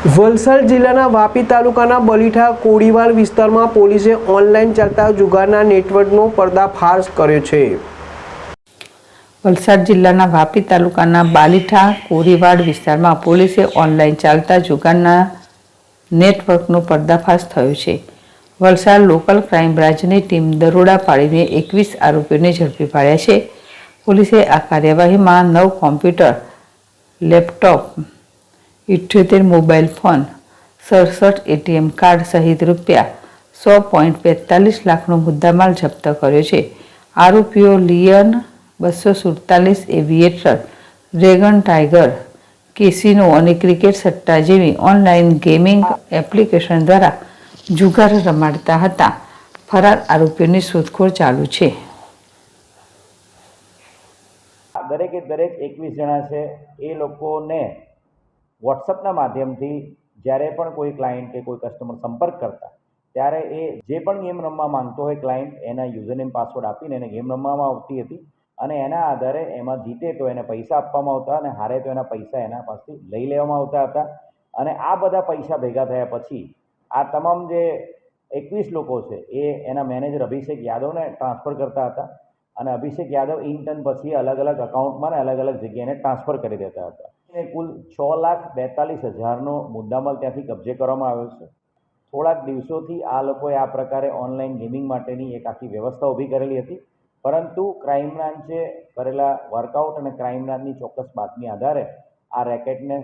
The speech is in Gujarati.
વલસાડ જિલ્લાના વાપી તાલુકાના બલીઠા કોડીવાલ વિસ્તારમાં પોલીસે ઓનલાઈન ચાલતા જુગારના નેટવર્કનો પર્દાફાશ કર્યો છે। વલસાડ જિલ્લાના વાપી તાલુકાના બાલીઠા કોરીવાડ વિસ્તારમાં પોલીસે ઓનલાઈન ચાલતા જુગારના નેટવર્કનો પર્દાફાશ થયો છે। વલસાડ લોકલ ક્રાઇમ બ્રાન્ચની ટીમ દરોડા પાડીને 21 આરોપીઓને ઝડપી પાડ્યા છે। પોલીસે આ કાર્યવાહીમાં 9 computer, laptop, 78 mobile phone, 67 ATM card સહિત રૂપિયા 100.45 લાખનો મુદ્દામાલ જપ્ત કર્યો છે। આરોપીઓ લિયન 247 એવિએટર, ડ્રેગન ટાઇગર, કેસિનો અને ક્રિકેટ સટ્ટા જેવી ઓનલાઈન ગેમિંગ એપ્લિકેશન દ્વારા જુગાર રમાડતા હતા। ફરાર આરોપીઓની શોધખોળ ચાલુ છે। દરેકે દરેક 21 જણા છે એ લોકોને વોટ્સઅપના માધ્યમથી જ્યારે પણ કોઈ ક્લાયન્ટ કે કોઈ કસ્ટમર સંપર્ક કરતા ત્યારે એ જે પણ ગેમ રમવા માંગતો હોય ક્લાયન્ટ એના યુઝરનેમ પાસવર્ડ આપીને એને ગેમ રમવામાં આવતી હતી અને એના આધારે એમાં જીતે તો એને પૈસા આપવામાં આવતા અને હારે તો એના પૈસા એના પાસેથી લઈ લેવામાં આવતા હતા। અને આ બધા પૈસા ભેગા થયા પછી આ તમામ જે 21 લોકો છે એ એના મેનેજર અભિષેક યાદવને ટ્રાન્સફર કરતા હતા અને અભિષેક યાદવ ઇન ટર્ન પછી અલગ અલગ અકાઉન્ટમાં ને અલગ અલગ જગ્યાએ ટ્રાન્સફર કરી દેતા હતા। કુલ 6,42,000નો મુદ્દામાલ ત્યાંથી કબજે કરવામાં આવ્યો છે। થોડાક દિવસોથી આ લોકોએ આ પ્રકારે ઓનલાઈન ગેમિંગ માટેની એક આખી વ્યવસ્થા ઊભી કરેલી હતી, પરંતુ ક્રાઇમ બ્રાન્ચે કરેલા વર્કઆઉટ અને ક્રાઇમ બ્રાન્ચની ચોક્કસ બાતમી આધારે આ રેકેટને